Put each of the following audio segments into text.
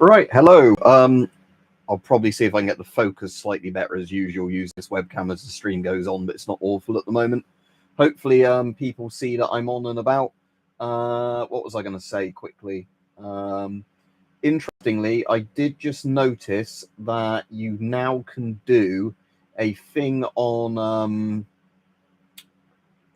Right, hello. I'll probably see if I can get the focus slightly better as usual. Use this webcam as the stream goes on, but it's not awful at the moment. Hopefully, people see that I'm on and about. What was I going to say quickly? Interestingly, I did just notice that you now can do a thing on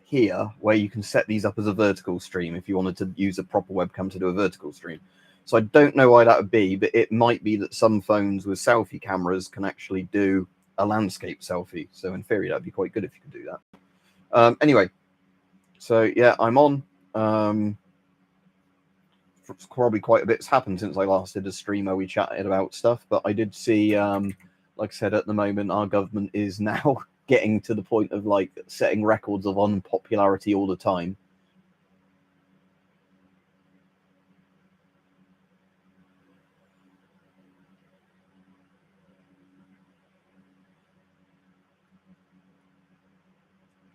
here where you can set these up as a vertical stream if you wanted to use a proper webcam to do a vertical stream. So I don't know why that would be, but it might be that some phones with selfie cameras can actually do a landscape selfie. So in theory, that'd be quite good if you could do that. Anyway, so yeah, I'm on. Probably quite a bit's happened since I last did a stream where we chatted about stuff, but I did see, like I said, at the moment, our government is now getting to the point of like setting records of unpopularity all the time.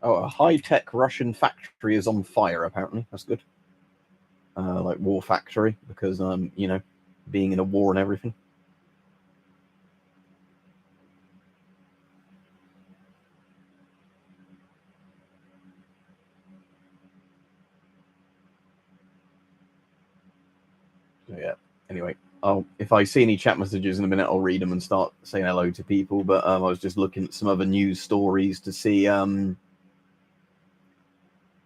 Oh, a high-tech Russian factory is on fire, apparently. That's good. Like war factory, because, you know, being in a war and everything. So, yeah, anyway, if I see any chat messages in a minute, I'll read them and start saying hello to people. But I was just looking at some other news stories to see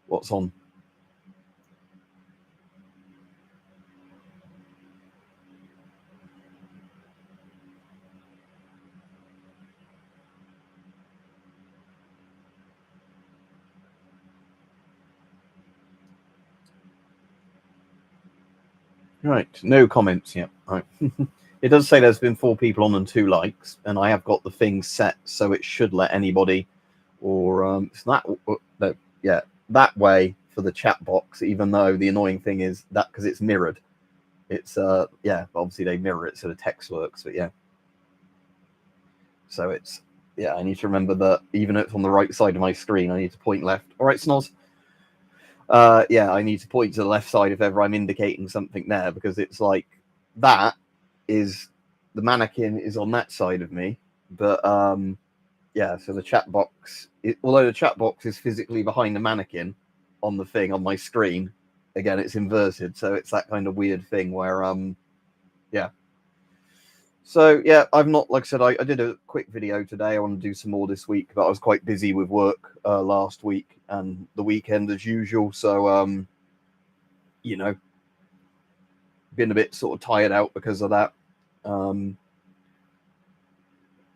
what's on. Right, no comments yet. Right. It does say there's been 4 people on and 2 likes, and I have got the thing set so it should let anybody, or that way for the chat box. Even though the annoying thing is that because it's mirrored, it's obviously they mirror it so the text works. But yeah, so it's I need to remember that even if it's on the right side of my screen, I need to point left. All right, Snoz. I need to point to the left side if ever I'm indicating something there, because it's like that is the mannequin is on that side of me, but so the chat box, although the chat box is physically behind the mannequin on the thing on my screen, again it's inverted, so it's that kind of weird thing where So yeah, I've not, like I said, I did a quick video today. I want to do some more this week, but I was quite busy with work last week and the weekend as usual. So you know, been a bit sort of tired out because of that. And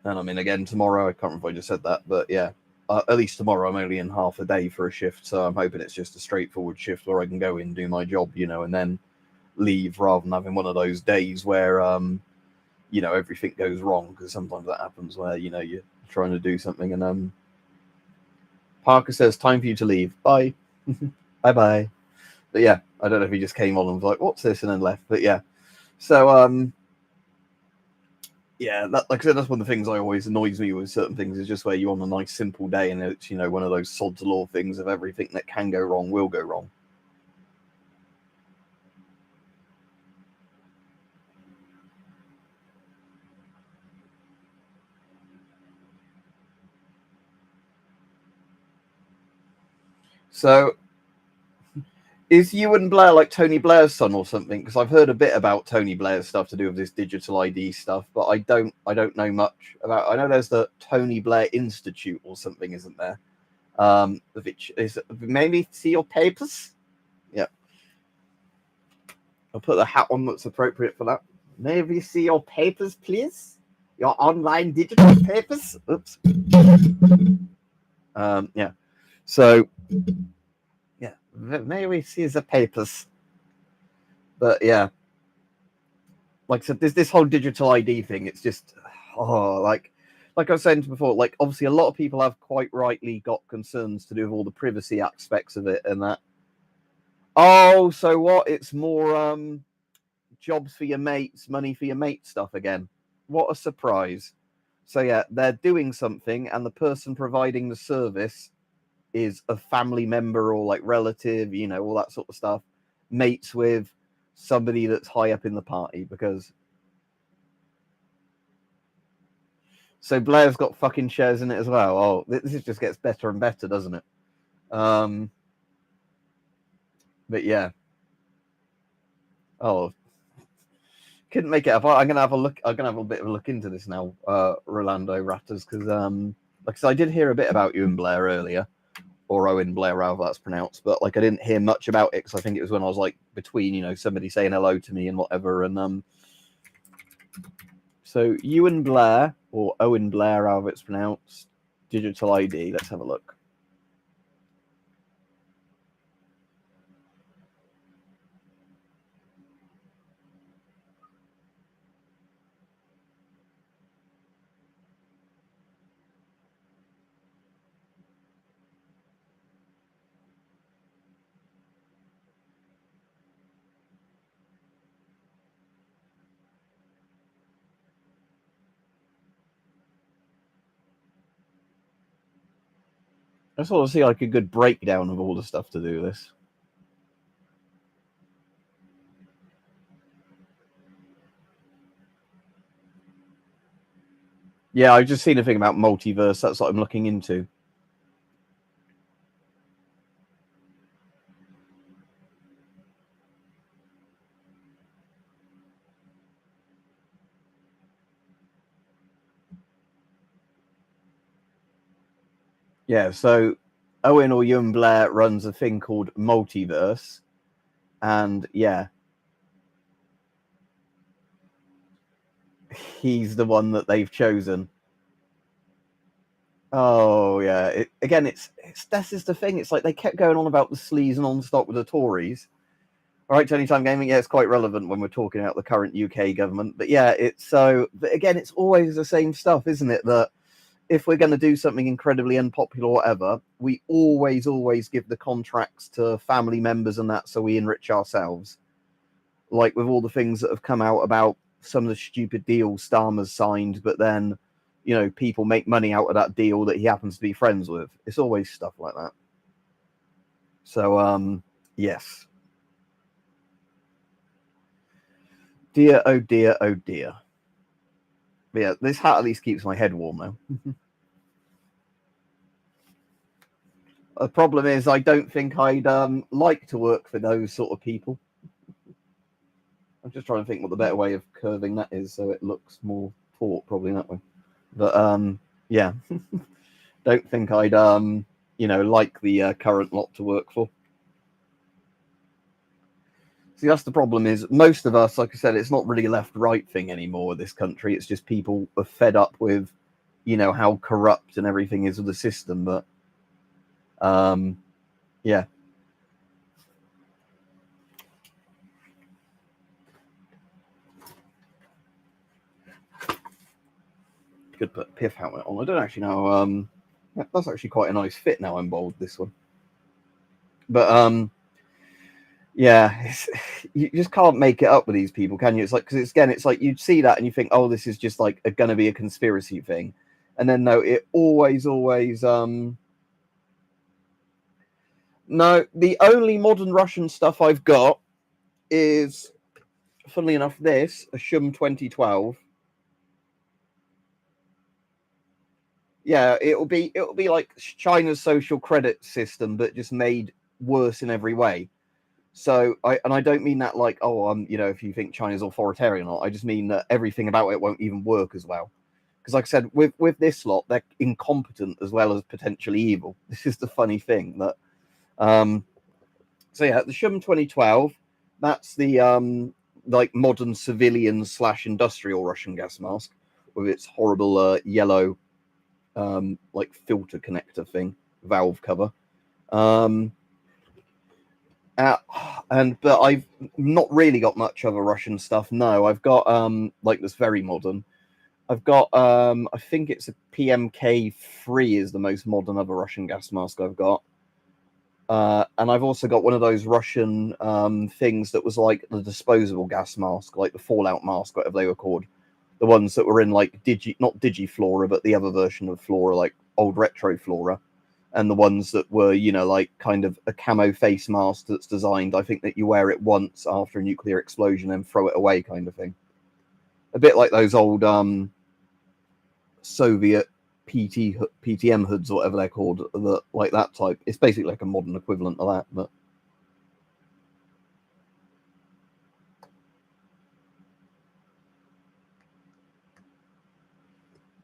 I mean, again, tomorrow, I can't remember if I just said that, but yeah, at least tomorrow I'm only in half a day for a shift. So I'm hoping it's just a straightforward shift where I can go in, do my job, you know, and then leave, rather than having one of those days where you know, everything goes wrong, because sometimes that happens where, you know, you're trying to do something and Parker says, time for you to leave. Bye. Bye. But yeah, I don't know if he just came on and was like, what's this? And then left. But yeah. So that, like I said, that's one of the things I always annoys me with certain things, is just where you're on a nice simple day and it's, you know, one of those sod's law things of everything that can go wrong will go wrong. So is Ewan Blair like Tony Blair's son or something? Because I've heard a bit about Tony Blair's stuff to do with this digital ID stuff, but I don't know much about. I know there's the Tony Blair Institute or something, isn't there? Which is maybe see your papers. Yeah, I'll put the hat on that's appropriate for that. May we see your papers, please? Your online digital papers. Oops. Yeah. So. Yeah, may we see the papers? But yeah, like I said, this whole digital ID thing, it's just like I was saying before, like obviously a lot of people have quite rightly got concerns to do with all the privacy aspects of it and that. Oh, so what? It's more jobs for your mates, money for your mates stuff again. What a surprise. So yeah, they're doing something and the person providing the service is a family member or like relative, you know, all that sort of stuff, mates with somebody that's high up in the party, because So Blair's got fucking shares in it as well. Oh, this just gets better and better, doesn't it? But yeah. Oh, couldn't make it up. I'm gonna have a look. I'm gonna have a bit of a look into this now, Rolando Ratters, because like I said, I did hear a bit about you and Blair earlier, or Owen Blair, however that's pronounced. But like I didn't hear much about it because I think it was when I was like between, you know, somebody saying hello to me and whatever. And so you and Blair, or Owen Blair, however it's pronounced, digital ID. Let's have a look. I just want to see like a good breakdown of all the stuff to do this. Yeah, I've just seen a thing about multiverse. That's what I'm looking into. Yeah, so Owen or Ewan Blair runs a thing called Multiverse, and yeah, he's the one that they've chosen. Oh yeah, it's this is the thing. It's like they kept going on about the sleaze and on stock with the Tories. All right, Tony Time Gaming. Yeah, it's quite relevant when we're talking about the current UK government. But yeah, it's so. But again, it's always the same stuff, isn't it? That if we're going to do something incredibly unpopular or whatever, we always give the contracts to family members and that, so we enrich ourselves. Like with all the things that have come out about some of the stupid deals Starmer's signed, but then, you know, people make money out of that deal that he happens to be friends with. It's always stuff like that. So, yes. Dear, oh dear, oh dear. But yeah, this hat at least keeps my head warm though. The problem is I don't think I'd like to work for those sort of people. I'm just trying to think what the better way of curving that is so it looks more taut, probably that way. But yeah. Don't think I'd like the current lot to work for. See, that's the problem is most of us, like I said, it's not really a left-right thing anymore in this country. It's just people are fed up with, you know, how corrupt and everything is with the system. But yeah. Could put a Piff helmet on. I don't actually know. That's actually quite a nice fit now. I'm bold this one. But yeah, you just can't make it up with these people, can you? It's like, because it's like you see that and you think, oh, this is just like going to be a conspiracy thing, and then no, it always no. The only modern Russian stuff I've got is, funnily enough, this a Shum 2012. Yeah, it'll be like China's social credit system, but just made worse in every way. So I don't mean that like, oh, if you think China's authoritarian or not, I just mean that everything about it won't even work as well. Because like I said, with this lot, they're incompetent as well as potentially evil. This is the funny thing that so yeah, the Shum 2012, that's the like modern civilian / industrial Russian gas mask with its horrible yellow like filter connector thing, valve cover. But I've not really got much other Russian stuff. No, I've got like this very modern. I've got I think it's a PMK3 is the most modern other Russian gas mask I've got. And I've also got one of those Russian things that was like the disposable gas mask, like the Fallout mask, whatever they were called. The ones that were in like not Digiflora, but the other version of Flora, like old retro Flora. And the ones that were, you know, like kind of a camo face mask that's designed, I think that you wear it once after a nuclear explosion and throw it away kind of thing. A bit like those old Soviet PTM hoods or whatever they're called, like that type. It's basically like a modern equivalent of that,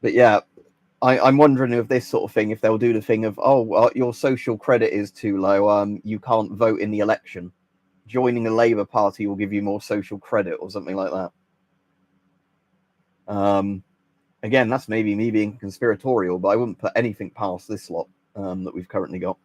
but yeah, I'm wondering if this sort of thing, if they'll do the thing of, oh, well, your social credit is too low, you can't vote in the election. Joining a Labour Party will give you more social credit or something like that. Again, that's maybe me being conspiratorial, but I wouldn't put anything past this lot that we've currently got.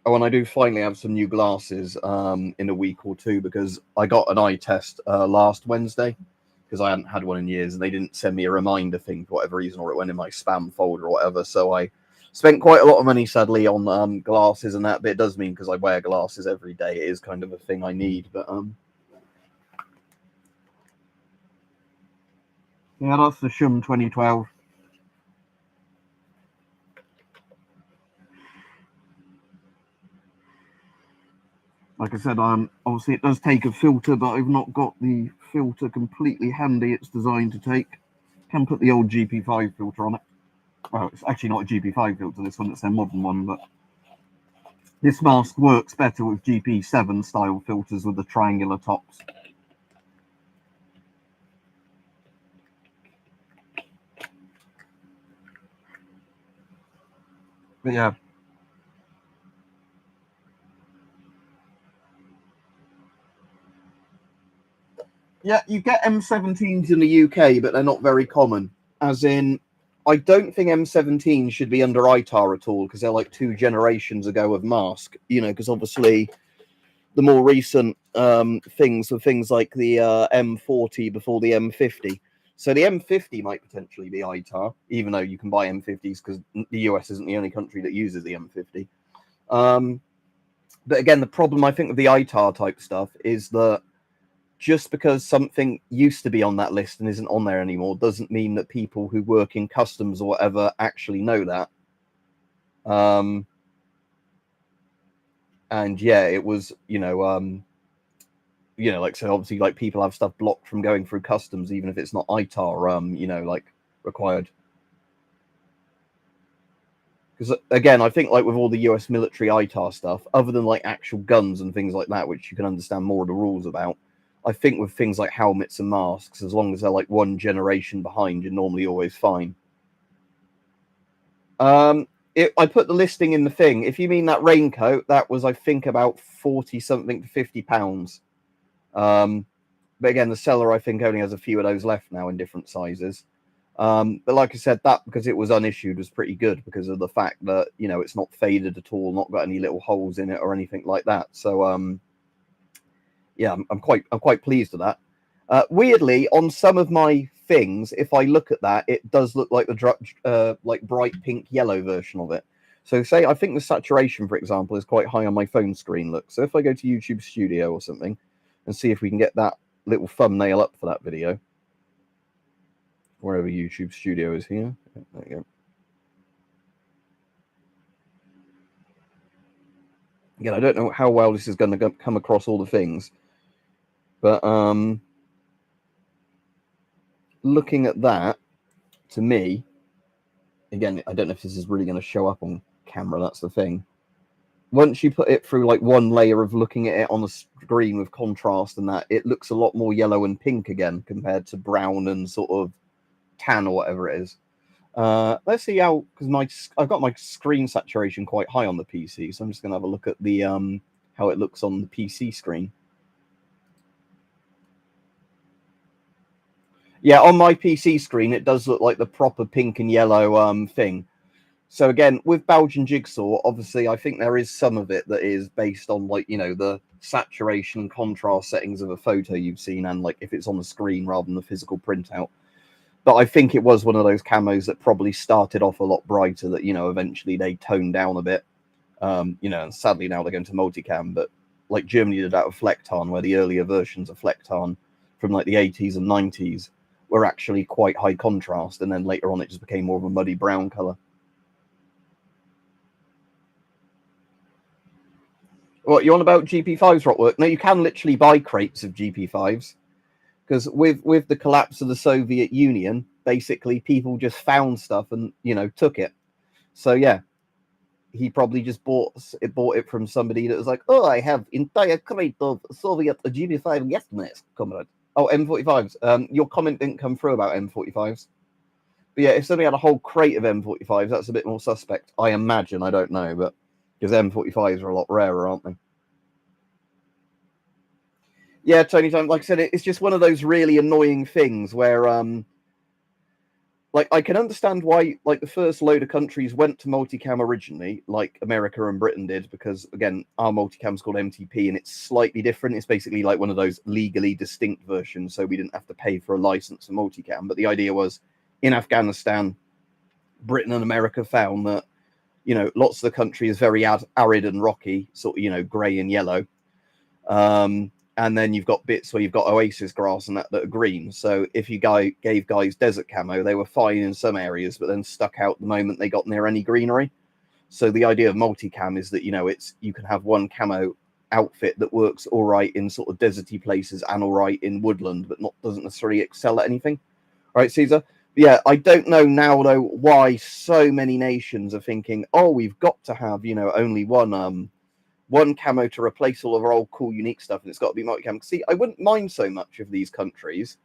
Oh, and I do finally have some new glasses in a week or two, because I got an eye test last Wednesday, because I hadn't had one in years, and they didn't send me a reminder thing for whatever reason, or it went in my spam folder or whatever. So I spent quite a lot of money, sadly, on glasses and that. But it does mean, because I wear glasses every day, it is kind of a thing I need. But yeah, that's the Shum 2012. Like I said, obviously it does take a filter, but I've not got the filter completely handy. It's designed to take. Can put the old GP5 filter on it. Well, it's actually not a GP5 filter, this one, it's a modern one, but this mask works better with GP7 style filters with the triangular tops. But yeah. Yeah, you get M17s in the UK, but they're not very common. As in, I don't think M17 should be under ITAR at all, because they're like 2 generations ago of mask. Because obviously the more recent things were things like the M40 before the M50. So the M50 might potentially be ITAR, even though you can buy M50s, because the US isn't the only country that uses the M50. But again, the problem I think with the ITAR type stuff is that just because something used to be on that list and isn't on there anymore doesn't mean that people who work in customs or whatever actually know that. And yeah, it was, like, so obviously, like, people have stuff blocked from going through customs, even if it's not ITAR, like, required. Because again, I think, like, with all the US military ITAR stuff, other than like actual guns and things like that, which you can understand more of the rules about, I think with things like helmets and masks, as long as they're like 1 generation behind, you're normally always fine. I put the listing in the thing. If you mean that raincoat, that was, I think, about 40 something to £50. But again, the seller, I think, only has a few of those left now in different sizes. But like I said, that, because it was unissued, was pretty good, because of the fact that, it's not faded at all, not got any little holes in it or anything like that. So yeah, I'm quite pleased with that. Weirdly, on some of my things, if I look at that, it does look like the like bright pink yellow version of it. So say, I think the saturation, for example, is quite high on my phone screen. Look, so if I go to YouTube Studio or something and see if we can get that little thumbnail up for that video, wherever YouTube Studio is here. There you go. Again, I don't know how well this is going to come across all the things, but looking at that, to me, again, I don't know if this is really going to show up on camera. That's the thing. Once you put it through like one layer of looking at it on the screen with contrast and that, it looks a lot more yellow and pink again compared to brown and sort of tan or whatever it is. Let's see how, because I've got my screen saturation quite high on the PC, so I'm just going to have a look at the how it looks on the PC screen. Yeah, on my PC screen, it does look like the proper pink and yellow thing. So again, with Belgian Jigsaw, obviously, I think there is some of it that is based on, like, the saturation and contrast settings of a photo you've seen, and like if it's on the screen rather than the physical printout. But I think it was one of those camos that probably started off a lot brighter that, eventually they toned down a bit. And sadly now they're going to multicam, but like Germany did that with Flecktarn, where the earlier versions of Flecktarn from like the 80s and 90s were actually quite high contrast, and then later on it just became more of a muddy brown color. What, you on about GP5's rockwork? No, you can literally buy crates of GP5s. Because with the collapse of the Soviet Union, basically people just found stuff and, you know, took it. So yeah, he probably just bought it from somebody that was like, oh, I have entire crate of Soviet GP5 gas masks, comrade. Oh, M45s. Your comment didn't come through about M45s. But yeah, if somebody had a whole crate of M45s, that's a bit more suspect. I imagine. I don't know, but because M45s are a lot rarer, aren't they? Yeah, Tony Time. Like I said, it's just one of those really annoying things where, like, I can understand why, like, the first load of countries went to multicam originally, like America and Britain did, because again, our multicam's called MTP, and it's slightly different. It's basically like one of those legally distinct versions, so we didn't have to pay for a license for multicam. But the idea was, in Afghanistan, Britain and America found that, you know, lots of the country is very arid and rocky, sort of, you know, grey and yellow. And then you've got bits where you've got oasis grass and that are green. So if you gave guys desert camo, they were fine in some areas, but then stuck out the moment they got near any greenery. So the idea of multicam is that, you know, you can have one camo outfit that works all right in sort of deserty places and all right in woodland, but doesn't necessarily excel at anything. All right, Caesar? Yeah, I don't know now, though, why so many nations are thinking, oh, we've got to have, you know, only one camo to replace all of our old cool unique stuff, and it's got to be multicam. See, I wouldn't mind so much of these countries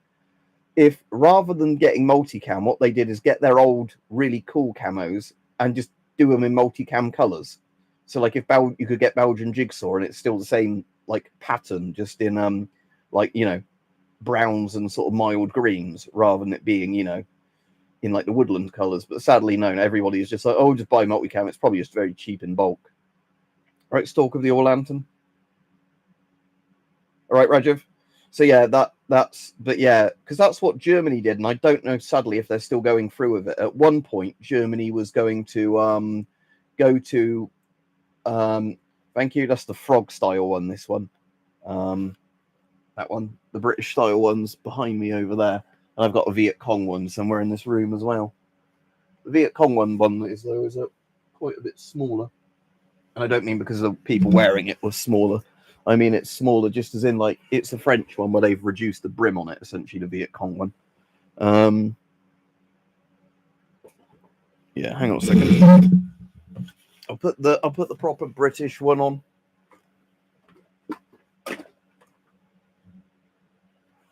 if, rather than getting multicam, what they did is get their old really cool camos and just do them in multicam colors. So like if you could get Belgian jigsaw and it's still the same like pattern, just in like, you know, browns and sort of mild greens, rather than it being, you know, in like the woodland colors. But sadly, no, everybody is just like, oh, just buy multicam. It's probably just very cheap in bulk. Right, Stalk of the All Lantern. All right, Rajiv. So yeah, but yeah, because that's what Germany did, and I don't know, sadly, if they're still going through with it. At one point, Germany was going to go to thank you. That's the frog style one. This one, that one, the British style one's behind me over there, and I've got a Viet Cong one somewhere in this room as well. The Viet Cong one is quite a bit smaller. And I don't mean because the people wearing it was smaller. I mean it's smaller just as in like it's a French one where they've reduced the brim on it, essentially, the Viet Cong one. Yeah, hang on a second. I'll put the proper British one on.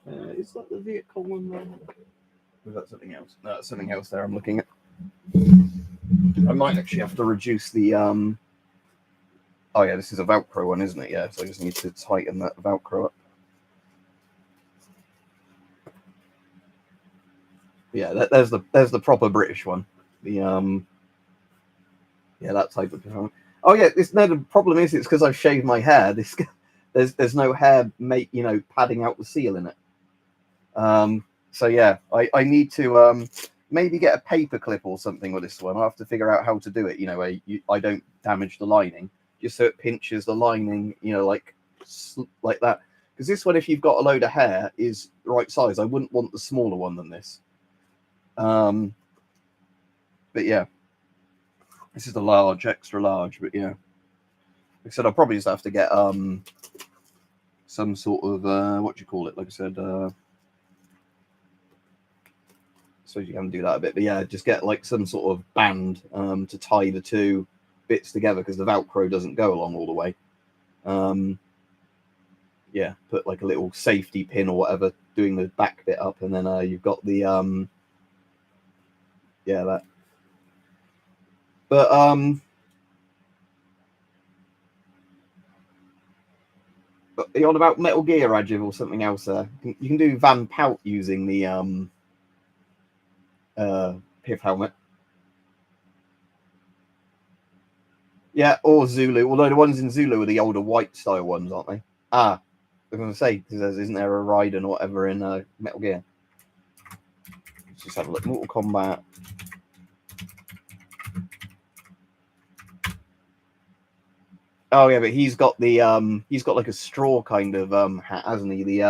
Is that the Viet Cong one there? Or is that something else? No, that's something else there I'm looking at. I might actually have to reduce the oh yeah, this is a Velcro one, isn't it? Yeah, so I just need to tighten that Velcro up. Yeah, there's the proper British one. The yeah, that type of thing. Oh yeah, the problem is it's because I've shaved my hair. There's no hair padding out the seal in it. So yeah, I need to maybe get a paper clip or something with this one. I'll have to figure out how to do it. You know, I don't damage the lining, just so it pinches the lining. You know, like that. Because this one, if you've got a load of hair, is the right size. I wouldn't want the smaller one than this. But yeah, this is the large, extra large. But yeah, like I said, I'll probably just have to get some sort of what do you call it? Like I said, so you can do that a bit. But yeah, just get like some sort of band to tie the two bits together, because the Velcro doesn't go along all the way. Yeah, put like a little safety pin or whatever doing the back bit up, and then you've got the yeah, that. But are you on about Metal Gear, Rajiv, or something else there? You can do Van Pout using the Piff helmet. Yeah, or Zulu, although the ones in Zulu are the older white style ones, aren't they? I was going to say, because isn't there a Raiden or whatever in Metal Gear? Let's just have a look. Mortal Kombat. Oh yeah, but he's got like a straw kind of hat, hasn't he? The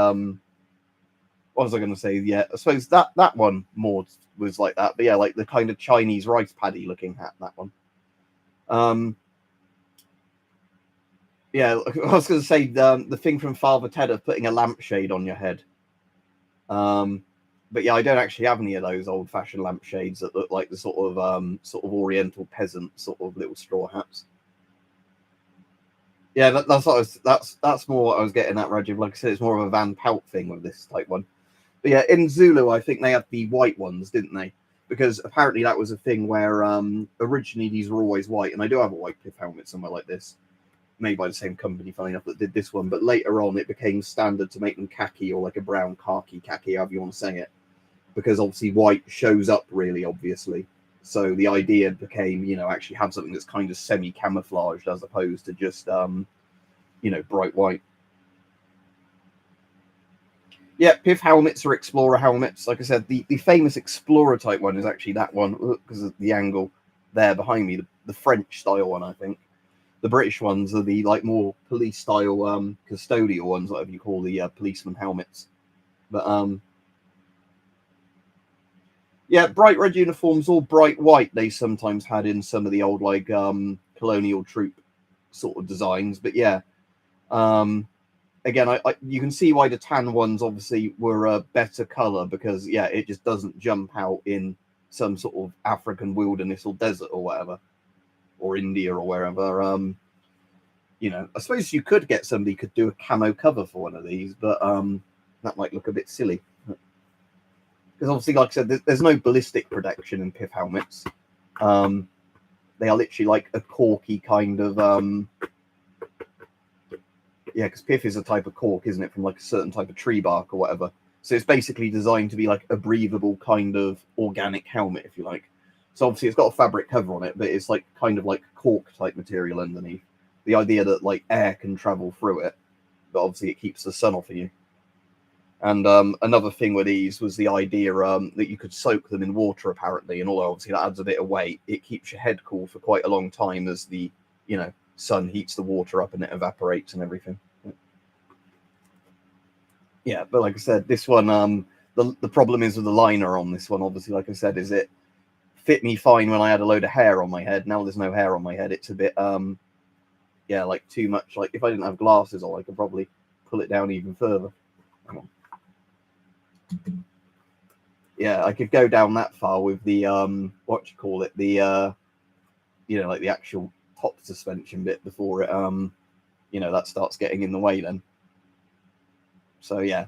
what was I going to say? Yeah, I suppose that one more was like that, but yeah, like the kind of Chinese rice paddy looking hat, that one. Yeah, I was going to say the thing from Father Ted of putting a lampshade on your head. But yeah, I don't actually have any of those old-fashioned lampshades that look like the sort of Oriental peasant sort of little straw hats. Yeah, that's what I was, that's more what I was getting at, Rajiv. Like I said, it's more of a Van Pelt thing with this type one. But yeah, in Zulu, I think they had the white ones, didn't they? Because apparently that was a thing where originally these were always white, and I do have a white pith helmet somewhere like this, made by the same company, funny enough, that did this one. But later on, it became standard to make them khaki or like a brown khaki, however you want to say it, because obviously white shows up really obviously. So the idea became, actually have something that's kind of semi-camouflaged as opposed to just, bright white. Yeah, pith helmets or explorer helmets. Like I said, the famous explorer type one is actually that one because of the angle there behind me, the French style one, I think. The British ones are the like more police style custodial ones, whatever you call the policeman helmets. But yeah, bright red uniforms or bright white they sometimes had in some of the old like colonial troop sort of designs. But yeah, again, you can see why the tan ones obviously were a better color because yeah, it just doesn't jump out in some sort of African wilderness or desert or whatever, or India or wherever. I suppose you could get somebody could do a camo cover for one of these, but that might look a bit silly. Because obviously, like I said, there's no ballistic protection in pith helmets. They are literally like a corky kind of yeah, because pith is a type of cork, isn't it, from like a certain type of tree bark or whatever. So it's basically designed to be like a breathable kind of organic helmet, if you like. So obviously it's got a fabric cover on it, but it's like kind of like cork type material underneath. The idea that like air can travel through it, but obviously it keeps the sun off of you. And another thing with these was the idea that you could soak them in water, apparently. And although obviously that adds a bit of weight, it keeps your head cool for quite a long time as the, sun heats the water up and it evaporates and everything. Yeah, but like I said, this one, the problem is with the liner on this one, obviously, like I said, is it fit me fine when I had a load of hair on my head. Now there's no hair on my head. It's a bit, yeah, like too much. Like if I didn't have glasses on, I could probably pull it down even further. Hang on. Yeah, I could go down that far with the what you call it, the like the actual top suspension bit before it that starts getting in the way then. So yeah,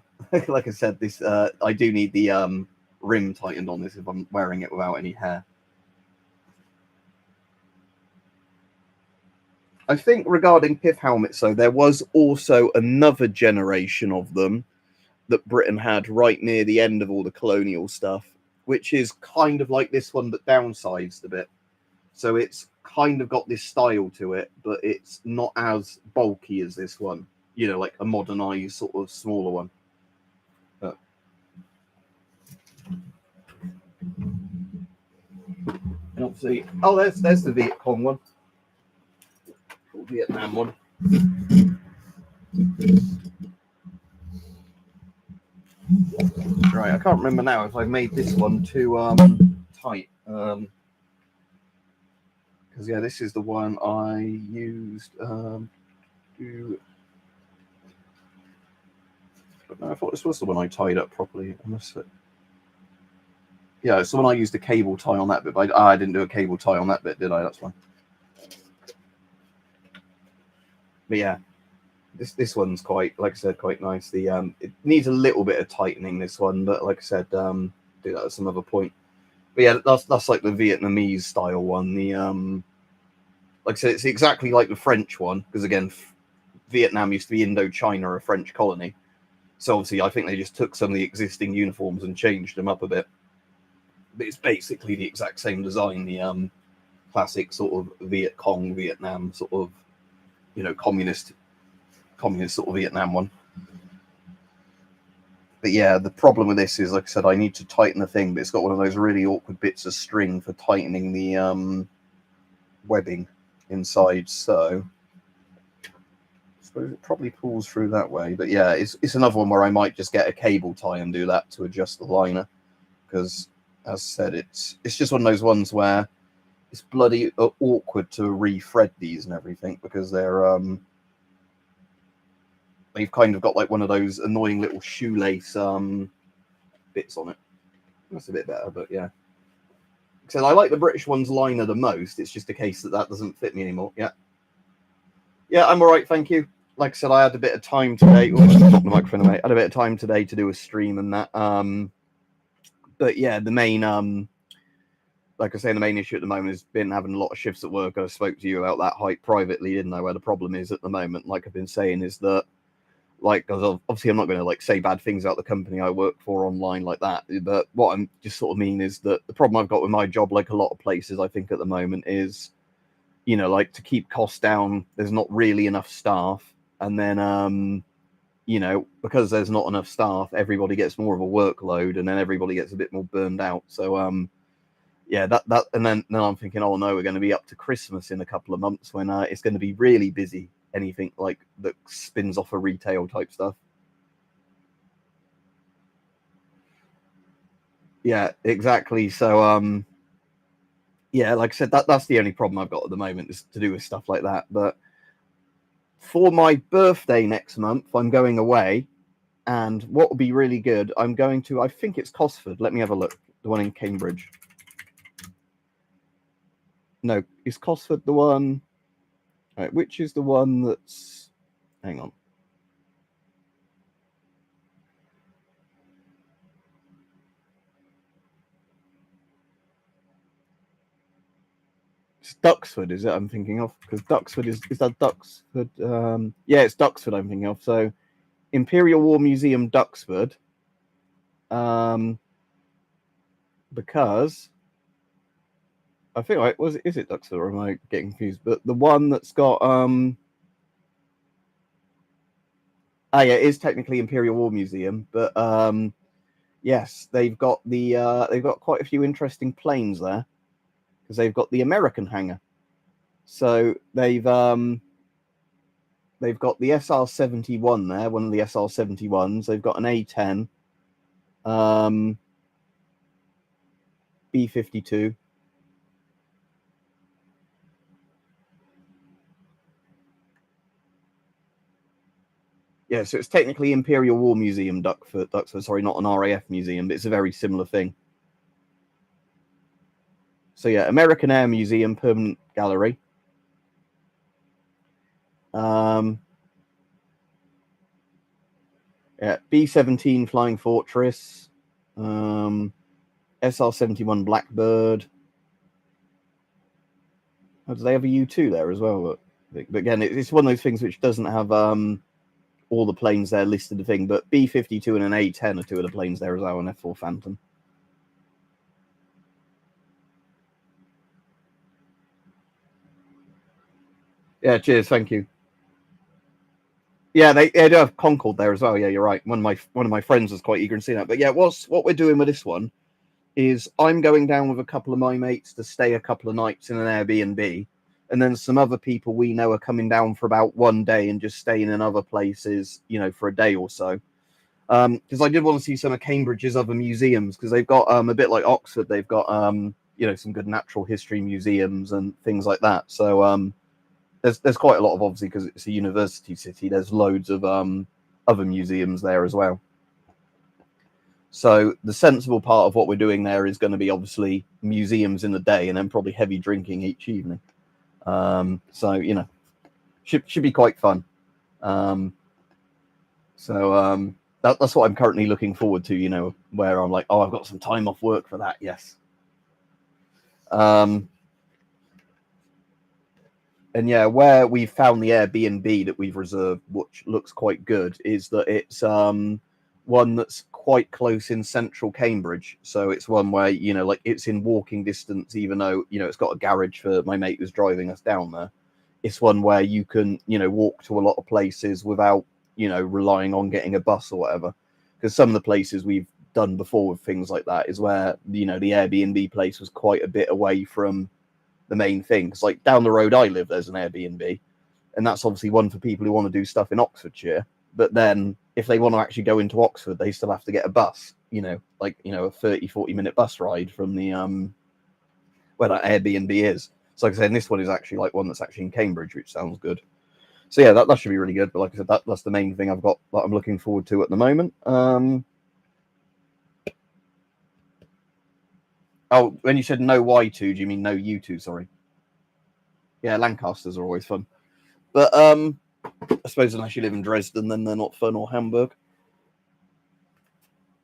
like I said, this I do need the rim tightened on this if I'm wearing it without any hair. I think regarding pith helmets, though, there was also another generation of them that Britain had right near the end of all the colonial stuff, which is kind of like this one but downsized a bit. So it's kind of got this style to it, but it's not as bulky as this one. Like a modernized sort of smaller one. But and obviously, oh, there's the Viet Cong one, or Vietnam one. Right, I can't remember now if I made this one too tight. Because yeah, this is the one I used to. But no, I thought this was the one I tied up properly. Yeah, it's the one I used a cable tie on that bit, but I didn't do a cable tie on that bit, did I? That's fine. But yeah, this one's quite, like I said, quite nice. The it needs a little bit of tightening, this one, but like I said, do that at some other point. But yeah, that's like the Vietnamese style one. The like I said, it's exactly like the French one because again, Vietnam used to be Indochina, a French colony. So obviously, I think they just took some of the existing uniforms and changed them up a bit. But it's basically the exact same design. The classic sort of Viet Cong Vietnam sort of communist sort of Vietnam one. But yeah, the problem with this is, like I said, I need to tighten the thing, but it's got one of those really awkward bits of string for tightening the webbing inside. So I suppose it probably pulls through that way. But yeah, it's another one where I might just get a cable tie and do that to adjust the liner, because as I said, it's just one of those ones where it's bloody awkward to re-thread these and everything because they're they've kind of got like one of those annoying little shoelace bits on it. That's a bit better, but yeah. So I like the British one's liner the most. It's just a case that doesn't fit me anymore. Yeah. Yeah, I'm all right, thank you. Like I said, I had a bit of time today. Oh, stop the microphone away. I had a bit of time today to do a stream and that. But yeah, the main like I say, the main issue at the moment has been having a lot of shifts at work. I spoke to you about that height privately, didn't I? Where the problem is at the moment, like I've been saying, is that, like, because obviously I'm not going to like say bad things about the company I work for online like that. But what I'm just sort of mean is that the problem I've got with my job, like a lot of places, I think at the moment is, you know, like to keep costs down, there's not really enough staff, and then you know, because there's not enough staff, everybody gets more of a workload, and then everybody gets a bit more burned out. So yeah, that and then I'm thinking, oh no, we're going to be up to Christmas in a couple of months when it's going to be really busy. Anything like that spins off a retail type stuff. Yeah, exactly. So yeah, like I said, that's the only problem I've got at the moment is to do with stuff like that. But for my birthday next month, I'm going away, and what would be really good, I'm going to, I think it's Cosford. Let me have a look. The one in Cambridge. No, is Cosford the one? Right, which is the one that's? Hang on. It's Duxford, is it? I'm thinking of, because Duxford is that Duxford? Yeah, it's Duxford. I'm thinking of. So, Imperial War Museum, Duxford. Because I think is it Duxford or am I getting confused? But the one that's got yeah, it is technically Imperial War Museum, but yes, they've got quite a few interesting planes there because they've got the American hangar. So they've got the SR-71 there, one of the SR-71s. They've got an A-10, B-52. Yeah, so it's technically Imperial War Museum, Duxford. Sorry, not an RAF museum, but it's a very similar thing. So yeah, American Air Museum Permanent Gallery. Yeah, B-17 Flying Fortress, SR-71 Blackbird. Oh, do they have a U-2 there as well? But again, it's one of those things which doesn't have all the planes there listed. The thing, but B-52 and an A-10 are two of the planes there as well, an F-4 Phantom. Yeah, cheers, thank you. Yeah, they do have Concorde there as well. Yeah, you're right. One of my friends was quite eager to see that. But yeah, what we're doing with this one is I'm going down with a couple of my mates to stay a couple of nights in an Airbnb, and then some other people we know are coming down for about one day and just staying in other places, you know, for a day or so. Because I did want to see some of Cambridge's other museums, because they've got a bit like Oxford, they've got you know, some good natural history museums and things like that. So there's quite a lot of, obviously, because it's a university city, there's loads of other museums there as well. So the sensible part of what we're doing there is going to be obviously museums in the day and then probably heavy drinking each evening. So, you know, should be quite fun. So that's what I'm currently looking forward to, you know, where I'm like, oh, I've got some time off work for that. Yes. And yeah, where we found the Airbnb that we've reserved, which looks quite good, is that it's one that's quite close in central Cambridge. So it's one where, you know, like it's in walking distance, even though, you know, it's got a garage for my mate who's driving us down there. It's one where you can, you know, walk to a lot of places without, you know, relying on getting a bus or whatever. Because some of the places we've done before with things like that is where, you know, the Airbnb place was quite a bit away from the main thing. Because like down the road I live, there's an Airbnb, and that's obviously one for people who want to do stuff in Oxfordshire. But then if they want to actually go into Oxford, they still have to get a bus, you know, like, you know, a 30-40 minute bus ride from the where that Airbnb is. So like I said, this one is actually like one that's actually in Cambridge, which sounds good. So yeah, that should be really good. But like I said, that's the main thing I've got that I'm looking forward to at the moment. Oh, when you said no Y2, do you mean no U2? Sorry. Yeah, Lancasters are always fun. But I suppose unless you live in Dresden, then they're not fun, or Hamburg.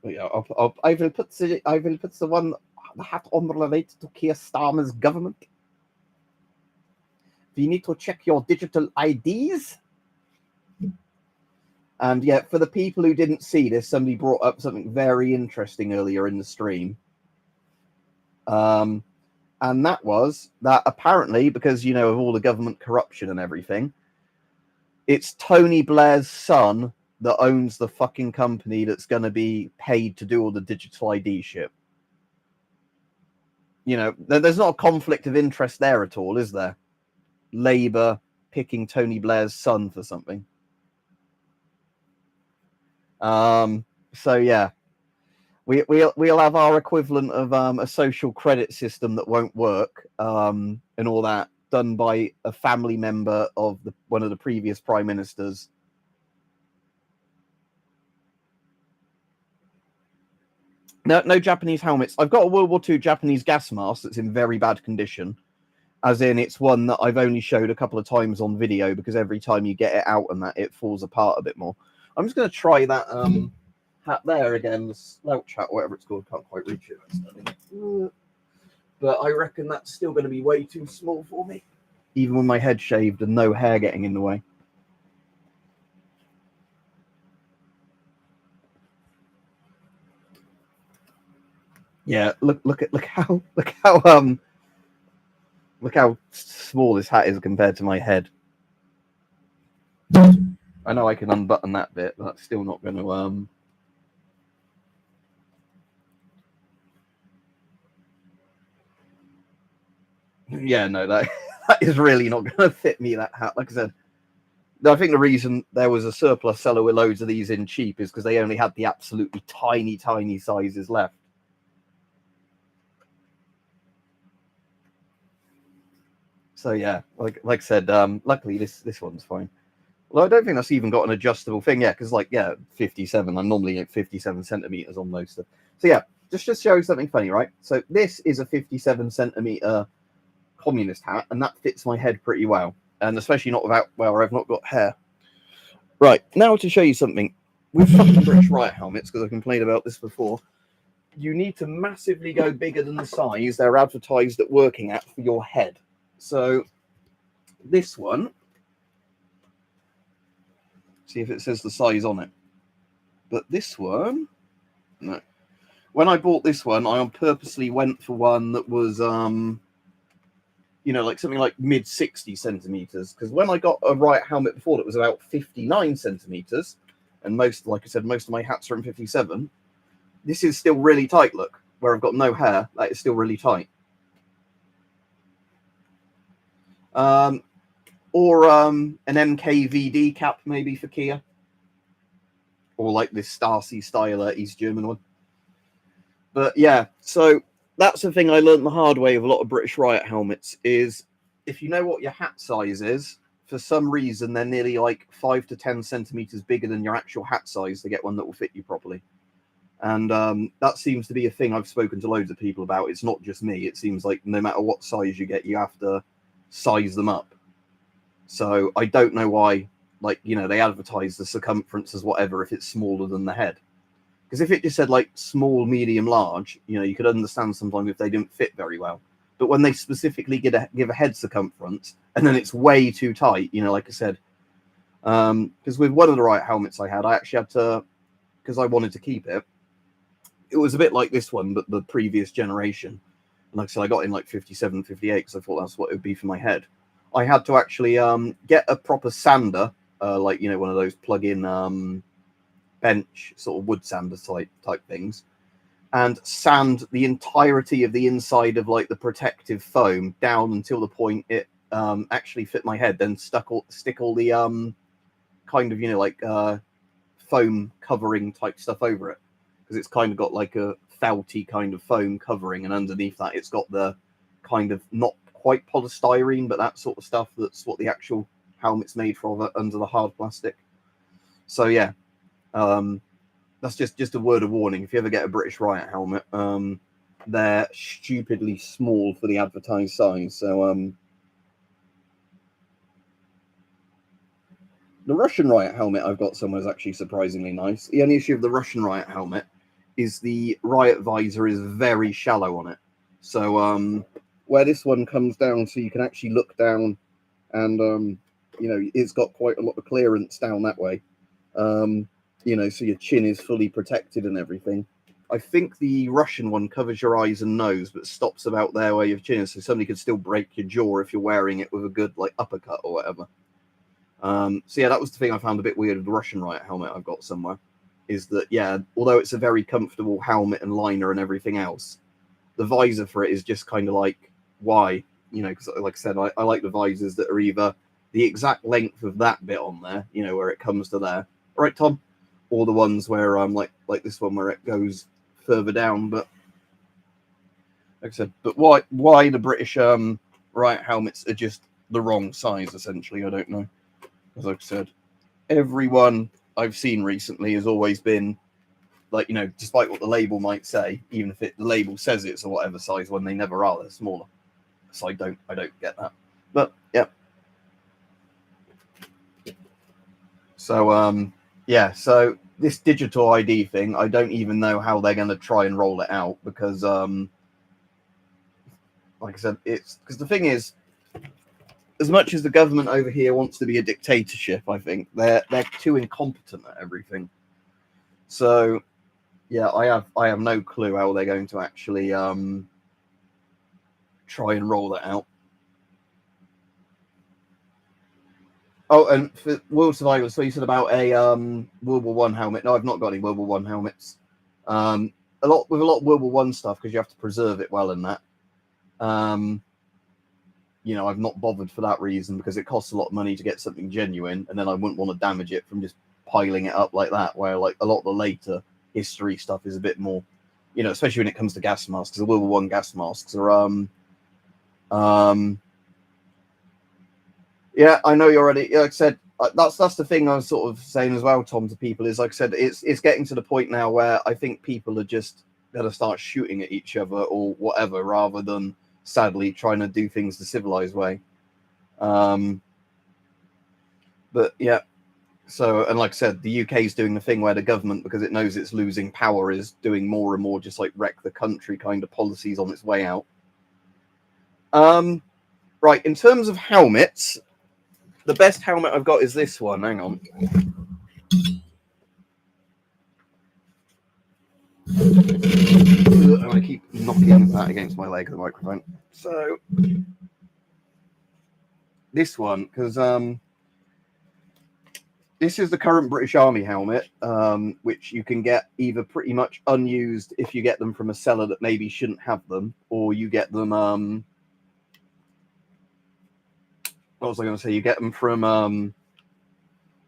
But yeah, I will put the one that unrelated to Keir Starmer's government. We need to check your digital IDs. And yeah, for the people who didn't see this, somebody brought up something very interesting earlier in the stream. And that was that apparently, because, you know, of all the government corruption and everything, it's Tony Blair's son that owns the fucking company that's going to be paid to do all the digital ID shit. You know, there's not a conflict of interest there at all, is there? Labour picking Tony Blair's son for something. So yeah, we'll have our equivalent of a social credit system that won't work, and all that, done by a family member of one of the previous prime ministers. No Japanese helmets. I've got a World War II Japanese gas mask that's in very bad condition, as in it's one that I've only showed a couple of times on video because every time you get it out and that, it falls apart a bit more. I'm just going to try that hat there again, the slouch hat, whatever it's called. Can't quite reach it. But I reckon that's still going to be way too small for me, even with my head shaved and no hair getting in the way. Yeah, look how small this hat is compared to my head. I know I can unbutton that bit, but that's still not going to Yeah, no, that is really not going to fit me, that hat. Like I said, I think the reason there was a surplus seller with loads of these in cheap is because they only had the absolutely tiny sizes left. So yeah, like I said, luckily this one's fine. Well, I don't think that's even got an adjustable thing yet, because 57. I'm normally at 57 centimeters on most stuff. So yeah, just to show you something funny, right? So this is a 57 centimeter communist hat, and that fits my head pretty well, and especially not where I've not got hair. Right, now to show you something with fucking British riot helmets, because I've complained about this before. You need to massively go bigger than the size they're advertised at working at for your head. So this one, see if it says the size on it. But this one, no. When I bought this one, I purposely went for one that was like something like mid 60 centimeters, because when I got a riot helmet before that was about 59 centimeters, and like I said, most of my hats are in 57. This is still really tight. Look, where I've got no hair, that is still really tight. Or an MKVD cap maybe for Kia, or like this Stasi style East German one. But yeah, so that's the thing I learned the hard way of a lot of British riot helmets, is if you know what your hat size is, for some reason they're nearly like 5 to 10 centimeters bigger than your actual hat size to get one that will fit you properly. And that seems to be a thing I've spoken to loads of people about. It's not just me. It seems like no matter what size you get, you have to size them up. So I don't know why, they advertise the circumference as whatever if it's smaller than the head. Because if it just said like small, medium, large, you could understand sometimes if they didn't fit very well. But when they specifically give a head circumference and then it's way too tight, like I said, because with one of the riot helmets I had, I actually had to, because I wanted to keep it. It was a bit like this one, but the previous generation. And like I said, I got in like 57, 58 because I thought that's what it would be for my head. I had to actually get a proper sander, one of those plug-in bench sort of wood sander type things, and sand the entirety of the inside of like the protective foam down until the point it actually fit my head. Then stick all the kind of foam covering type stuff over it, because it's kind of got like a felty kind of foam covering, and underneath that it's got the kind of not quite polystyrene, but that sort of stuff. That's what the actual helmet's made from under the hard plastic. So yeah, that's just a word of warning. If you ever get a British Riot helmet, they're stupidly small for the advertised size. So the Russian Riot helmet I've got somewhere is actually surprisingly nice. The only issue of the Russian Riot helmet is the Riot visor is very shallow on it. So where this one comes down, so you can actually look down, and you know, it's got quite a lot of clearance down that way. You know, so your chin is fully protected and everything. I think the Russian one covers your eyes and nose, but stops about there where your chin is, so somebody could still break your jaw if you're wearing it with a good like uppercut or whatever. So yeah, that was the thing I found a bit weird with the Russian Riot helmet I've got somewhere, is that yeah, although it's a very comfortable helmet and liner and everything else, the visor for it is just kind of like, why? You know, because like I said, I like the visors that are either the exact length of that bit on there, you know, where it comes to there. All right, Tom? Or the ones where like this one where it goes further down. But like I said, but why the British Riot helmets are just the wrong size, essentially, I don't know. As I've said, everyone I've seen recently has always been like, you know, despite what the label might say, even if the label says it's a whatever size one, they never are, they're smaller. So I don't get that. But yeah. So yeah, so this digital ID thing, I don't even know how they're going to try and roll it out, because like I said, it's because the thing is, as much as the government over here wants to be a dictatorship, I think they're too incompetent at everything. So yeah, I have no clue how they're going to actually try and roll that out. Oh, and for World Survivors, so you said about a World War One helmet. No, I've not got any World War One helmets. A lot of World War One stuff, because you have to preserve it well and that. You know, I've not bothered for that reason, because it costs a lot of money to get something genuine, and then I wouldn't want to damage it from just piling it up like that. Where like a lot of the later history stuff is a bit more, you know, especially when it comes to gas masks. The World War One gas masks are yeah, I know you already. Like I said, that's the thing I was sort of saying as well, Tom, to people is, like I said, it's getting to the point now where I think people are just going to start shooting at each other or whatever, rather than sadly trying to do things the civilized way. But yeah, so, and like I said, the UK is doing the thing where the government, because it knows it's losing power, is doing more and more just like wreck the country kind of policies on its way out. Right, in terms of helmets, the best helmet I've got is this one. Hang on. I keep knocking that against my leg of the microphone. So this one, because this is the current British Army helmet, which you can get either pretty much unused if you get them from a seller that maybe shouldn't have them, or you get them. What was I going to say? You get them from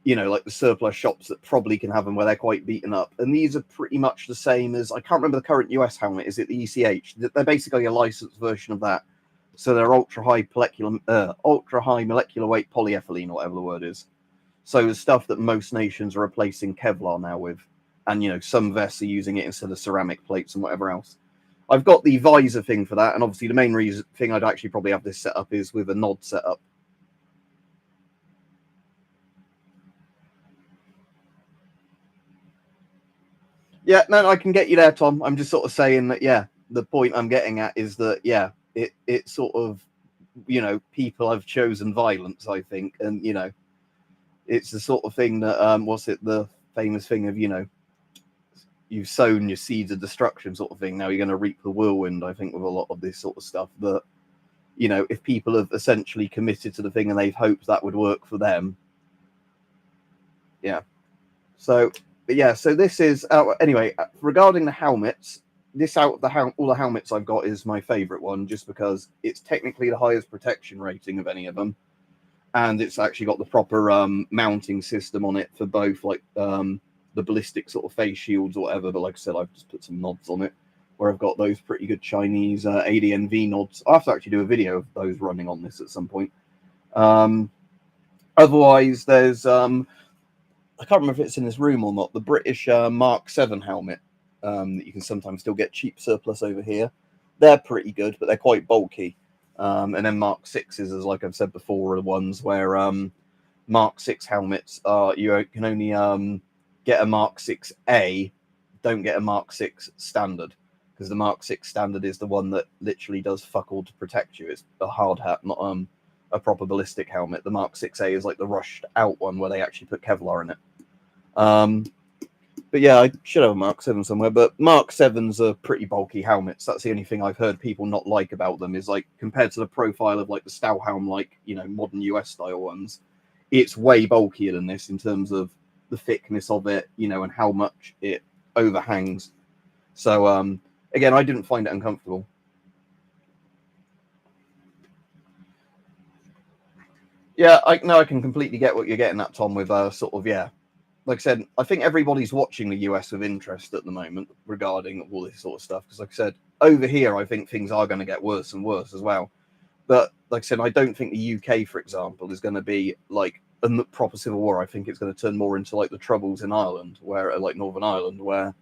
you know, like the surplus shops that probably can have them where they're quite beaten up. And these are pretty much the same as, I can't remember the current US helmet. Is it the ECH? They're basically a licensed version of that. So they're ultra high molecular weight polyethylene, or whatever the word is. So the stuff that most nations are replacing Kevlar now with. And, you know, some vests are using it instead of ceramic plates and whatever else. I've got the visor thing for that. And obviously the main thing I'd actually probably have this set up is with a nod setup. Yeah, no, I can get you there, Tom. I'm just sort of saying that, yeah, the point I'm getting at is that, yeah, it sort of, you know, people have chosen violence, I think. And, you know, it's the sort of thing that, what's it, the famous thing of, you know, you've sown your seeds of destruction sort of thing. Now you're going to reap the whirlwind, I think, with a lot of this sort of stuff. That, you know, if people have essentially committed to the thing and they've hoped that would work for them. Yeah. So, but yeah, so this is anyway, regarding the helmets, this out of the all the helmets I've got is my favorite one, just because it's technically the highest protection rating of any of them, and it's actually got the proper mounting system on it for both like the ballistic sort of face shields or whatever. But like I said, I've just put some nods on it where I've got those pretty good Chinese ADNV nods. I'll have to actually do a video of those running on this at some point. Otherwise, there's I can't remember if it's in this room or not. The British Mark 7 helmet that you can sometimes still get cheap surplus over here. They're pretty good, but they're quite bulky. And then Mark 6s, as like I've said before, are the ones where Mark 6 helmets are you can only get a Mark 6A, don't get a Mark 6 standard, because the Mark 6 standard is the one that literally does fuck all to protect you. It's a hard hat, not a proper ballistic helmet. The Mark 6A is like the rushed out one where they actually put Kevlar in it. But yeah, I should have a Mark 7 somewhere. But Mark 7s are pretty bulky helmets. That's the only thing I've heard people not like about them, is like compared to the profile of like the Stahlhelm, like, you know, modern US style ones, it's way bulkier than this in terms of the thickness of it, you know, and how much it overhangs. So again, I didn't find it uncomfortable. Yeah, I can completely get what you're getting at, Tom, with sort of, yeah. Like I said, I think everybody's watching the US with interest at the moment regarding all this sort of stuff. Because, like I said, over here, I think things are going to get worse and worse as well. But, like I said, I don't think the UK, for example, is going to be like a proper civil war. I think it's going to turn more into like the Troubles in Ireland, where like Northern Ireland, where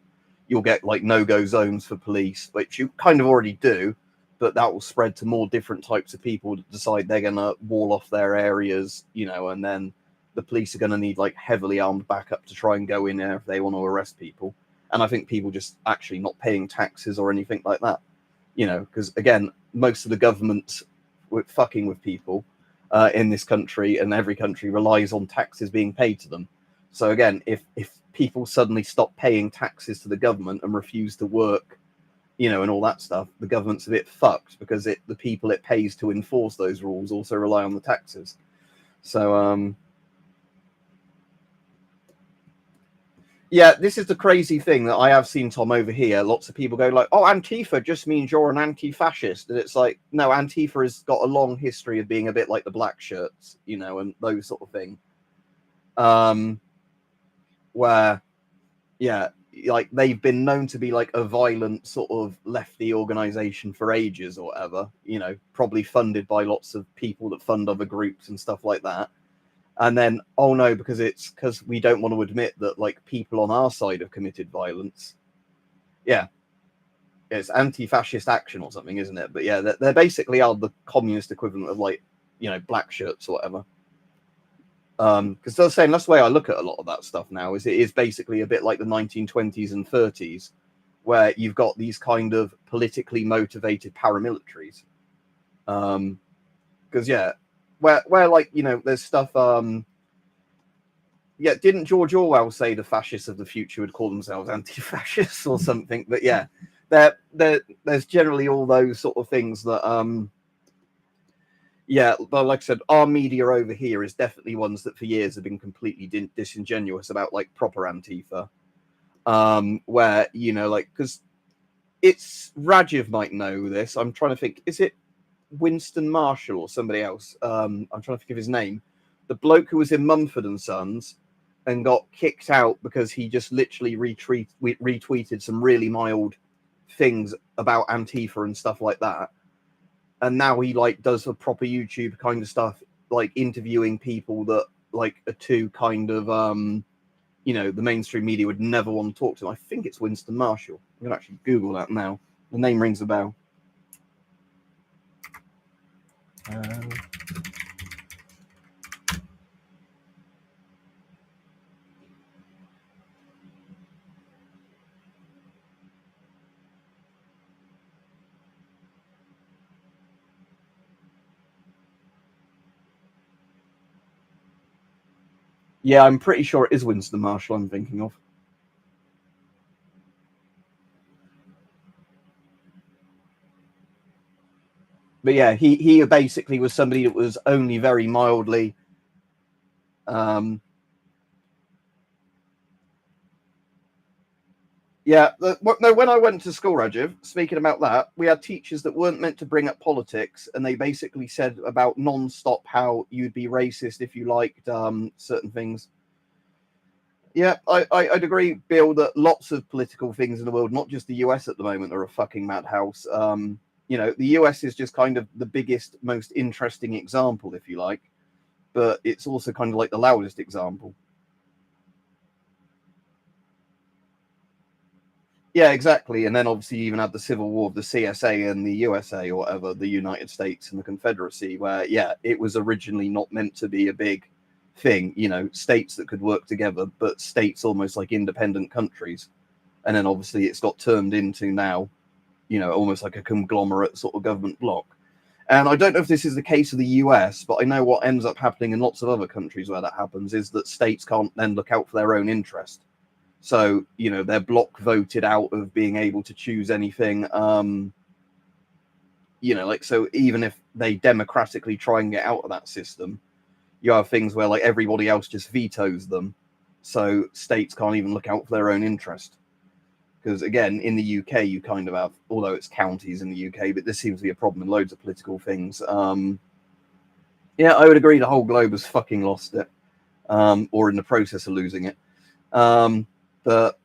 you'll get like no-go zones for police, which you kind of already do, but that will spread to more different types of people that decide they're going to wall off their areas, you know, and then the police are going to need like heavily armed backup to try and go in there if they want to arrest people. And I think people just actually not paying taxes or anything like that, you know, because again, most of the government fucking with people in this country, and every country relies on taxes being paid to them. So again, if people suddenly stop paying taxes to the government and refuse to work, you know, and all that stuff, the government's a bit fucked, because the people it pays to enforce those rules also rely on the taxes. So yeah, this is the crazy thing that I have seen, Tom, over here. Lots of people go like, oh, Antifa just means you're an anti-fascist. And it's like, no, Antifa has got a long history of being a bit like the black shirts, you know, and those sort of thing. Where, yeah, like they've been known to be like a violent sort of lefty organization for ages or whatever, you know, probably funded by lots of people that fund other groups and stuff like that. And then, oh no, because we don't want to admit that like people on our side have committed violence. Yeah, it's anti-fascist action or something, isn't it? But yeah, they basically are the communist equivalent of like, you know, black shirts or whatever. Because they're saying that's the way I look at a lot of that stuff now. Is it is basically a bit like the 1920s and 30s, where you've got these kind of politically motivated paramilitaries. Because yeah, where like, you know, there's stuff. Yeah, didn't George Orwell say the fascists of the future would call themselves anti-fascists or something? But yeah, there's generally all those sort of things that yeah, but like I said, our media over here is definitely ones that for years have been completely disingenuous about like proper Antifa. Where, you know, like, because it's Rajiv might know this. I'm trying to think, is it Winston Marshall or somebody else? I'm trying to think of his name. The bloke who was in Mumford and Sons and got kicked out because he just literally retweeted some really mild things about Antifa and stuff like that. And now he like does a proper YouTube kind of stuff, like interviewing people that like are too kind of you know, the mainstream media would never want to talk to him. I think it's Winston Marshall. I'm gonna actually Google that now. The name rings a bell. Yeah, I'm pretty sure it is Winston Marshall I'm thinking of. But yeah, he basically was somebody that was only very mildly yeah, no, when I went to school, Rajiv, speaking about that, we had teachers that weren't meant to bring up politics, and they basically said about non-stop how you'd be racist if you liked certain things. Yeah, I'd agree, Bill, that lots of political things in the world, not just the US at the moment, are a fucking madhouse. You know, the US is just kind of the biggest, most interesting example, if you like. but it's also kind of like the loudest example. Yeah, exactly. And then obviously you even had the civil war of the CSA and the USA, or whatever, the United States and the Confederacy, where, yeah, it was originally not meant to be a big thing, you know, states that could work together, but states almost like independent countries. And then obviously it's got turned into now, you know, almost like a conglomerate sort of government bloc. And I don't know if this is the case of the US, but I know what ends up happening in lots of other countries where that happens is that states can't then look out for their own interest. So, you know, they're block voted out of being able to choose anything. You know, like, so even if they democratically try and get out of that system, you have things where like everybody else just vetoes them. So states can't even look out for their own interest. Because again, in the UK, you kind of have, although it's counties in the UK, but this seems to be a problem in loads of political things. Yeah, I would agree the whole globe has fucking lost it, or in the process of losing it. But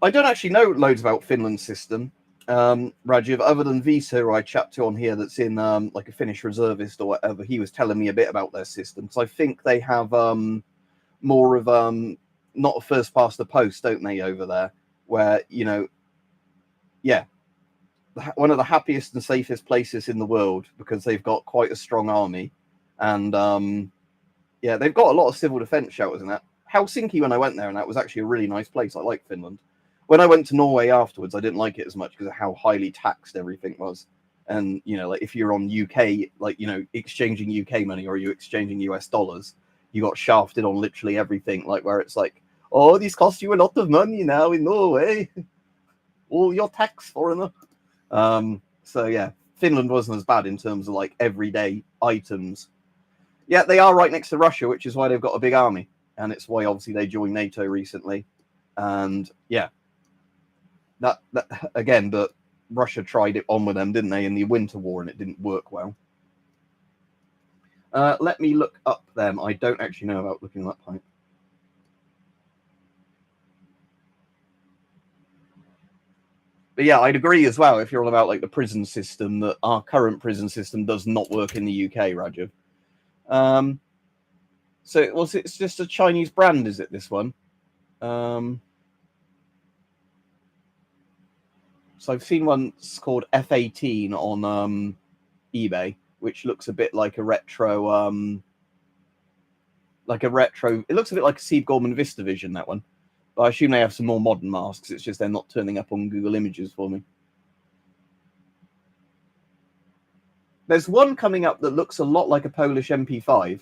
I don't actually know loads about Finland's system, Rajiv, other than Visa, who I chat to on here that's in like a Finnish reservist or whatever. He was telling me a bit about their system. So I think they have more of not a first past the post, don't they, over there, where, you know, yeah, one of the happiest and safest places in the world because they've got quite a strong army. And yeah, they've got a lot of civil defense shelters in that. Helsinki, when I went there, and that was actually a really nice place. I like Finland. When I went to Norway afterwards, I didn't like it as much because of how highly taxed everything was. And, you know, like if you're on UK, like, you know, exchanging UK money or you're exchanging US dollars, you got shafted on literally everything. Like where it's like, oh, these cost you a lot of money now in Norway. All your tax, foreigner. So yeah, Finland wasn't as bad in terms of like everyday items. Yeah, they are right next to Russia, which is why they've got a big army. And it's why obviously they joined NATO recently. And yeah, that again, but Russia tried it on with them, didn't they, in the Winter War, and it didn't work well. Let me look up them. I don't actually know about looking up pipe. But yeah, I'd agree as well, if you're all about like the prison system, that our current prison system does not work in the UK, Rajiv. So it's just a Chinese brand, is it, this one? So I've seen one called F18 on eBay, which looks a bit like a retro, it looks a bit like a Steve Gorman VistaVision, that one. But I assume they have some more modern masks. It's just they're not turning up on Google Images for me. There's one coming up that looks a lot like a Polish MP5.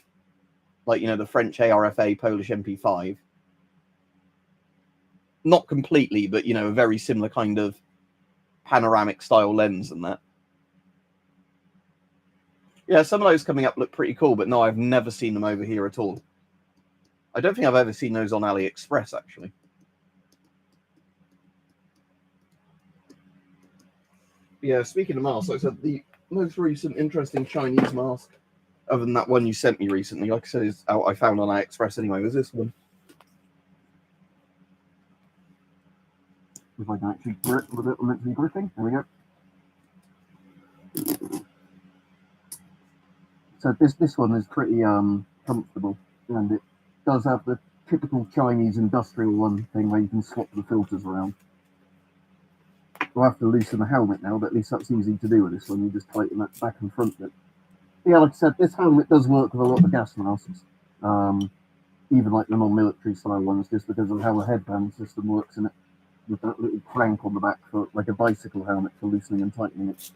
Like, you know, the French ARFA Polish MP5. Not completely, but, you know, a very similar kind of panoramic style lens and that. Yeah, some of those coming up look pretty cool, but no, I've never seen them over here at all. I don't think I've ever seen those on AliExpress, actually. Yeah, speaking of masks, like I said, the most recent interesting Chinese mask, other than that one you sent me recently, like I said, is out I found on AliExpress anyway, was this one. If I can actually grip with it, I'm meant to be gripping. There we go. So this one is pretty comfortable, and it does have the typical Chinese industrial one thing where you can swap the filters around. We'll have to loosen the helmet now, but at least that's easy to do with this one. You just tighten that back and front bit. Yeah, like I said, this helmet does work with a lot of gas masks, even like the non-military style ones, just because of how the headband system works in it, with that little crank on the back for like a bicycle helmet for loosening and tightening it.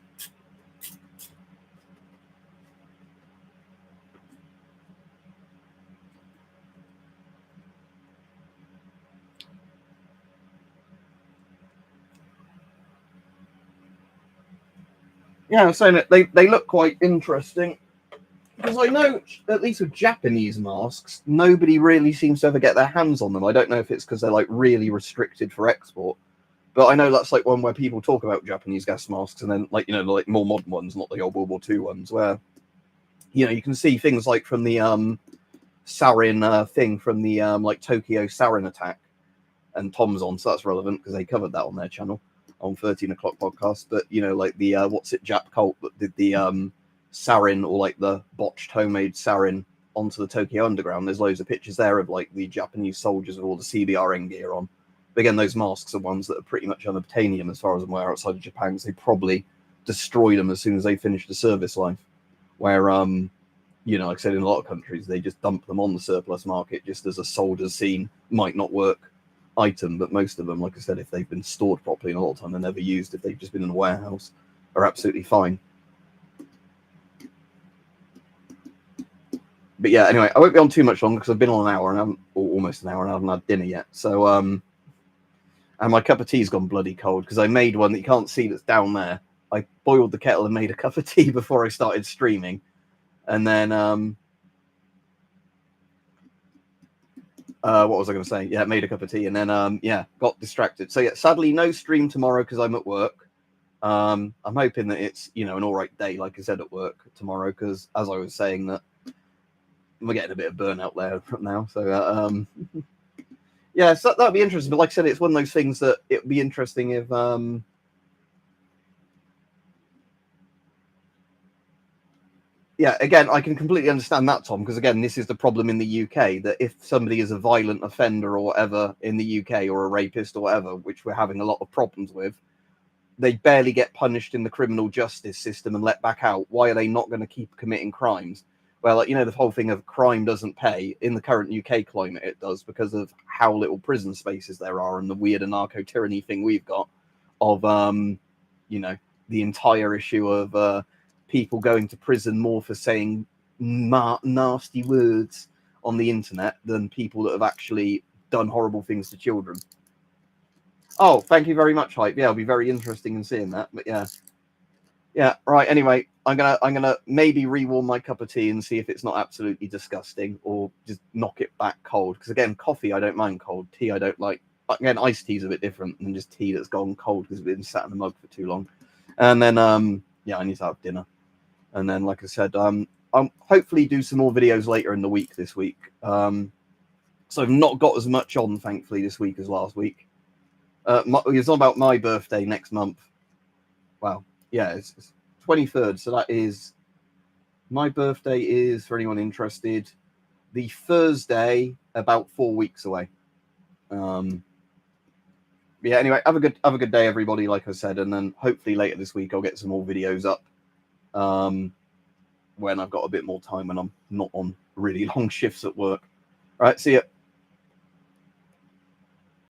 Yeah, I'm saying that they look quite interesting. Because I know, at least with Japanese masks, nobody really seems to ever get their hands on them. I don't know if it's because they're like really restricted for export. But I know that's like one where people talk about Japanese gas masks and then like, you know, like more modern ones, not the old World War II ones, where, you know, you can see things like from the sarin thing from the like Tokyo sarin attack. And Tom's on, so that's relevant because they covered that on their channel. on 13 o'clock podcast, but you know, like the what's it, Jap cult that did the sarin, or like the botched homemade sarin onto the Tokyo Underground. There's loads of pictures there of like the Japanese soldiers with all the CBRN gear on. But again, those masks are ones that are pretty much unobtainium as far as I'm aware outside of Japan, because they probably destroyed them as soon as they finished the service life. Where you know, like I said, in a lot of countries they just dump them on the surplus market just as a soldier's seen might not work item. But most of them, like I said, if they've been stored properly, and a lot of the time they're never used, if they've just been in a warehouse, are absolutely fine. But yeah, anyway, I won't be on too much longer because I've been on an hour and I haven't, or almost an hour, and I haven't had dinner yet. So and my cup of tea's gone bloody cold because I made one that you can't see that's down there. I boiled the kettle and made a cup of tea before I started streaming, and then what was I going to say? Yeah, made a cup of tea, and then yeah, got distracted. So yeah, sadly no stream tomorrow because I'm at work. I'm hoping that it's, you know, an all right day, like I said, at work tomorrow, because as I was saying, that we're getting a bit of burnout there now. So yeah, so that'd be interesting. But like I said, it's one of those things that it'd be interesting if yeah, again, I can completely understand that, Tom, because again, this is the problem in the UK, that if somebody is a violent offender or whatever in the UK, or a rapist or whatever, which we're having a lot of problems with, they barely get punished in the criminal justice system and let back out. Why are they not going to keep committing crimes? Well, like, you know, the whole thing of crime doesn't pay. In the current UK climate, it does, because of how little prison spaces there are and the weird anarcho-tyranny thing we've got of, you know, the entire issue of people going to prison more for saying nasty words on the internet than people that have actually done horrible things to children. Oh, thank you very much, Hype. Yeah, it'll be very interesting in seeing that. But yeah, right. Anyway, I'm gonna maybe rewarm my cup of tea and see if it's not absolutely disgusting, or just knock it back cold. Because again, coffee I don't mind cold, tea I don't like. Again, iced tea's a bit different than just tea that's gone cold because it's been sat in the mug for too long. And then yeah, I need to have dinner. And then, like I said, I'll hopefully do some more videos later in the week this week. So I've not got as much on, thankfully, this week as last week. It's not about my birthday next month. Well, yeah, it's 23rd. So that is, my birthday is, for anyone interested, the Thursday about 4 weeks away. Yeah, anyway, have a good day, everybody, like I said. And then hopefully later this week I'll get some more videos up. When I've got a bit more time and I'm not on really long shifts at work. All right, see ya.